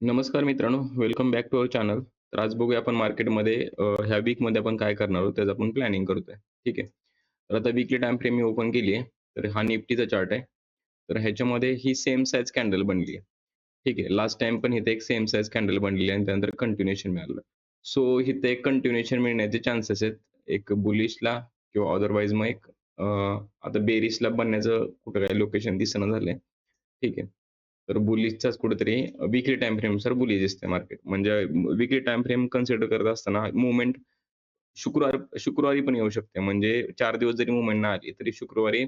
नमस्कार मित्रांनो, welcome back to our channel. तर आज बघूया आपण मार्केटमध्ये ह्या वीकमध्ये आपण काय करणार आहोत त्याचं आपण प्लॅनिंग करतोय. ठीक आहे. तर आता वीकली टाईम फ्रेम मी ओपन केली आहे. तर हा निफ्टीचा चार्ट आहे. तर ह्याच्यामध्ये ही सेम साइज कॅन्डल बनली आहे. ठीक आहे. लास्ट टाईम पण इथे एक सेम साइज कॅन्डल बनलेली आहे आणि त्यानंतर कंटिन्यूएशन मिळालं. सो इथे एक कंटिन्यूएशन मिळण्याचे चान्सेस आहेत. एक बुलिशला किंवा अदरवाईज मग एक आता बेरिशला बनण्याचं कुठं काही लोकेशन दिसेना झालंय. ठीक आहे. तर बुलिशचाच कुठेतरी वीकली टाईम फ्रेमनुसार बुलिश दिसते मार्केट. म्हणजे वीकली टाईम फ्रेम कन्सिडर करत असताना मूव्हमेंट शुक्रवारी पण येऊ शकते. म्हणजे 4 दिवस जरी मूव्हमेंट नाही आली, तरी शुक्रवारी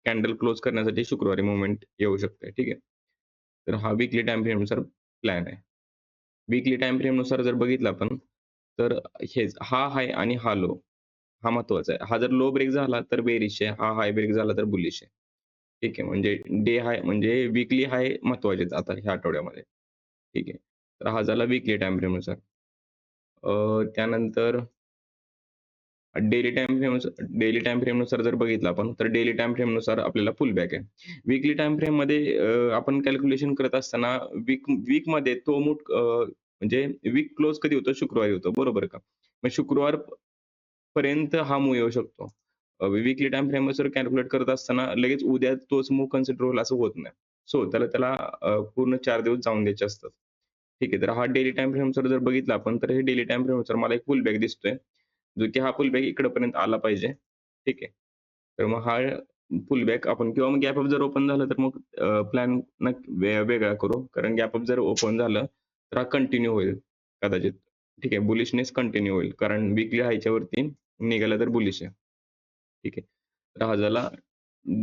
कॅन्डल क्लोज करण्यासाठी शुक्रवारी मूव्हमेंट येऊ शकते. ठीक आहे. तर हा वीकली टाईम फ्रेमनुसार प्लॅन आहे. वीकली टाईम फ्रेमनुसार जर बघितलं आपण, तर हा हाय आणि हा लो हा महत्त्वाचा आहे. हा जर लो ब्रेक झाला तर बेरिश आहे. हा हाय ब्रेक झाला तर बुलिश आहे. ठीक आहे. म्हणजे डे हाय म्हणजे वीकली हाय महत्त्वाचे आता ह्या आठवड्यामध्ये. ठीक आहे. तर हा झाला वीकली टाईम फ्रेमनुसार. त्यानंतर डेली टाईम फ्रेमनुसार जर बघितलं आपण, तर डेली टाईम फ्रेमनुसार आपल्याला पुल बॅक आहे. वीकली टाईम फ्रेममध्ये आपण कॅल्क्युलेशन करत असताना वीकमध्ये तो म्हणजे वीक क्लोज कधी होतो? शुक्रवारी होतो, बरोबर का? मग पर्यंत हा मूव्ह येऊ शकतो. वीकली टाईम फ्रेमनुसार कॅल्क्युलेट करत असताना लगेच उद्या तोच मूव्ह कन्सिडर होईल असं होत नाही. सो त्याला त्याला पूर्ण 4 दिवस जाऊन द्यायचे असतात. ठीक आहे. तर हा डेली टाईम फ्रेमनुसार जर बघितला आपण, तर हे डेली टाईम फ्रेमनुसार मला एक पुल बॅक दिसतोय. जो की हा पुल बॅक इकडपर्यंत आला पाहिजे. ठीक आहे. तर मग हा पुल बॅक आपण किंवा मग गॅप अप जर ओपन झालं, तर मग प्लॅन वेगळा करू. कारण गॅप अप जर ओपन झालं, तर हा कंटिन्यू होईल कदाचित. ठीक आहे. बुलिशनेस कंटिन्यू होईल. कारण वीकली हायच्या वरती निघाला तर बुलिश आहे. ठीक आहे. तर हा झाला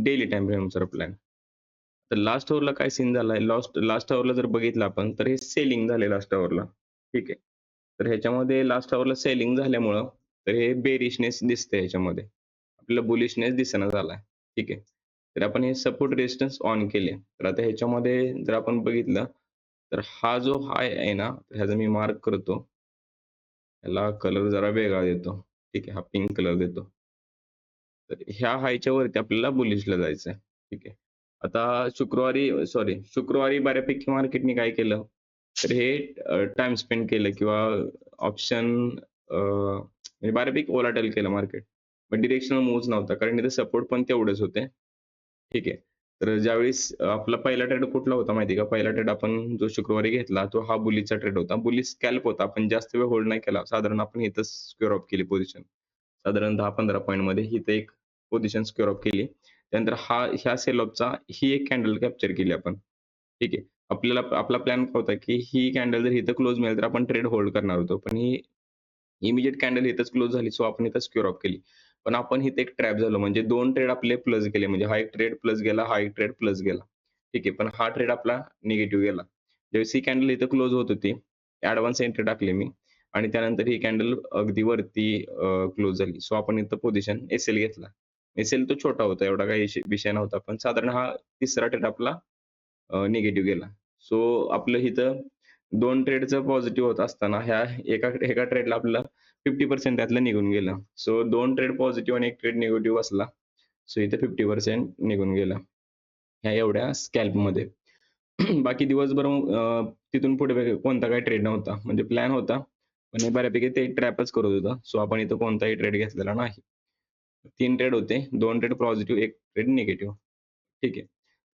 डेली टाईम फ्रेमनुसार प्लॅन. तर लास्ट अवरला काय सीन झालाय, लास्ट लास्ट अवरला जर बघितलं आपण, तर हे सेलिंग झाले लास्ट अवरला. ठीक आहे. तर ह्याच्यामध्ये लास्ट अवरला सेलिंग झाल्यामुळं, तर हे बेरिशनेस दिसतंय ह्याच्यामध्ये. आपल्याला बुलिशनेस दिसेना झालाय. ठीक आहे. तर आपण हे सपोर्ट रेझिस्टन्स ऑन केले. तर आता ह्याच्यामध्ये जर आपण बघितलं, तर हा जो हाय आहे ना, तर ह्याचा मी मार्क करतो. ह्याला कलर जरा वेगळा देतो. ठीक आहे. हा पिंक कलर देतो. तर ह्या हायच्या वरती आपल्याला बुलिशला जायचं आहे. ठीक आहे. आता शुक्रवारी बऱ्यापैकी मार्केटने काय केलं, तर हे टाईम स्पेंड केलं किंवा ऑप्शन म्हणजे बऱ्यापैकी व्होलाटाईल केलं मार्केट. पण डिरेक्शनल मूव्हच नव्हता. कारण इथे सपोर्ट पण तेवढेच होते. ठीक आहे. तर ज्यावेळेस आपला पहिला ट्रेड कुठला होता माहिती आहे का? पहिला ट्रेड आपण जो शुक्रवारी घेतला, तो हा बुलिशचा ट्रेड होता. बुलिश स्कॅल्प होता. आपण जास्त वेळ होल्ड नाही केला. साधारण आपण इथंच स्क्वेअर ऑफ केली पोझिशन. साधारण 10-15 पॉइंटमध्ये इथे एक पोझिशन स्क्वेअर ऑफ केली. त्यानंतर ह्या सेल ऑफचा ही एक कॅन्डल कॅप्चर केली आपण. ठीक आहे. आपला प्लॅन काय होता, की ही कॅन्डल जर इथं क्लोज मिळाली, तर आपण ट्रेड होल्ड करणार होतो. पण ही इमिडिएट कॅन्डल इथंच क्लोज झाली, सो आपण इथं स्क्वेअर ऑफ केली. पण आपण इथे एक ट्रॅप झालो. म्हणजे 2 ट्रेड आपले प्लस गेले. म्हणजे हा एक ट्रेड प्लस गेला, हा एक ट्रेड प्लस गेला. ठीक आहे. पण हा ट्रेड आपला निगेटिव्ह गेला. ज्यावेळेस ही कॅन्डल इथं क्लोज होत होती, ॲडव्हान्स एंट्री टाकली मी आणि त्यानंतर ही कॅन्डल अगदी वरती क्लोज झाली. सो आपण इथं पोझिशन एस-एल घेतला. एस-एल तो छोटा होता, एवढा काही विषय नव्हता. पण साधारण हा तिसरा ट्रेड आपला निगेटिव्ह गेला. सो आपलं इथं 2 ट्रेडचं पॉझिटिव्ह होत असताना एका एका ट्रेडला आपलं 50% त्यातलं निघून गेलं. सो 2 ट्रेड पॉझिटिव्ह आणि 1 ट्रेड निगेटिव्ह बसला. सो इथे 50% निघून गेलं. ह्या एवढ्या स्कॅल्पमध्ये. बाकी दिवसभर तिथून पुढे कोणता काही ट्रेड नव्हता. म्हणजे प्लॅन होता, पण हे बऱ्यापैकी ते ट्रॅपच करत होतं. सो आपण इथं कोणताही ट्रेड घेतलेला नाही. 3 ट्रेड होते. 2 ट्रेड पॉझिटिव्ह, 1 ट्रेड निगेटिव्ह. ठीक आहे.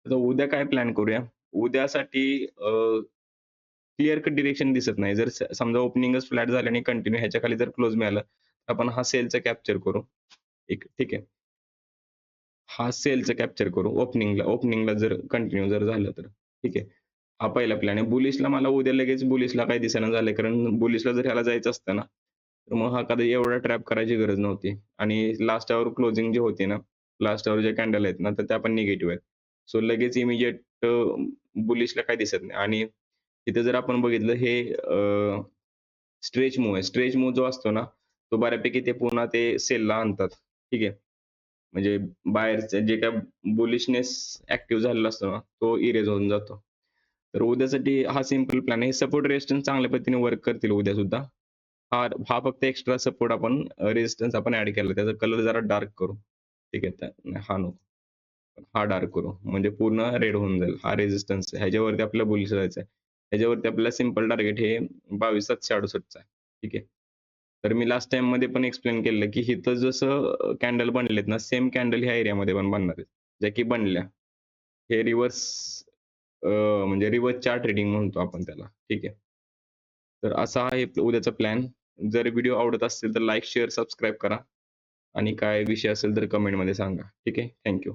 आता उद्या काय प्लॅन करूया? उद्यासाठी क्लिअर कट डिरेक्शन दिसत नाही. जर समजा ओपनिंगच फ्लॅट झालं आणि कंटिन्यू ह्याच्या खाली जर क्लोज मिळालं, तर आपण हा सेलचं कॅप्चर करू. एक ठीक आहे. हा सेलचं कॅप्चर करू ओपनिंगला जर कंटिन्यू जर झालं तर. ठीक आहे. हा पहिला प्लॅन आहे. बुलिशला मला उद्या लगेच बुलिशला काही दिसेना झालंय, कारण बुलिशला जर ह्याला जायचं असतं ना, तर मग हा कधी एवढा ट्रॅप करायची गरज नव्हती. आणि लास्ट अवर क्लोजिंग जी होती ना, लास्ट अवर ज्या कॅन्डल आहेत ना, तर त्या पण निगेटिव्ह आहेत. सो लगेच इमिडिएट बुलिशला काही दिसत नाही. आणि तिथे जर आपण बघितलं हे स्ट्रेच मूव्ह आहे. स्ट्रेच मूव्ह जो असतो ना, तो बऱ्यापैकी ते पुन्हा ते सेलला आणतात. ठीक आहे. म्हणजे बाहेरचं जे काही बुलिशनेस ॲक्टिव्ह झालेला असतो ना, तो इरेज होऊन जातो. तर उद्यासाठी हा सिंपल प्लॅन आहे. सपोर्ट रेझिस्टन्स चांगल्या पद्धतीने वर्क करतील उद्यासुद्धा. हा हा फक्त एक्स्ट्रा सपोर्ट आपण रेझिस्टन्स आपण ॲड केला. त्याचा कलर जरा डार्क करू. ठीक आहे. तर हा नको. हा डार्क करू. म्हणजे पूर्ण रेड होऊन जाईल. हा रेझिस्टन्स ह्याच्यावरती आपल्याला बुलिश राहायचं आहे. ह्याच्यावरती आपल्याला सिंपल टार्गेट हे 22,768 आहे. ठीक आहे. तर मी लास्ट टाईममध्ये पण एक्सप्लेन केलेलं, की इथं जसं कॅन्डल बनलेत ना, सेम कॅन्डल ह्या एरियामध्ये पण बनणार आहेत, ज्या की बनल्या. हे रिव्हर्स म्हणजे रिव्हर्स चार्ट ट्रेडिंग म्हणतो आपण त्याला. ठीक आहे. तर असा आहे उद्याचा प्लॅन. जर व्हिडिओ आवडत असतील तर लाईक, शेअर, सबस्क्राईब करा आणि काय विषय असेल तर कमेंटमध्ये सांगा. ठीक आहे. थँक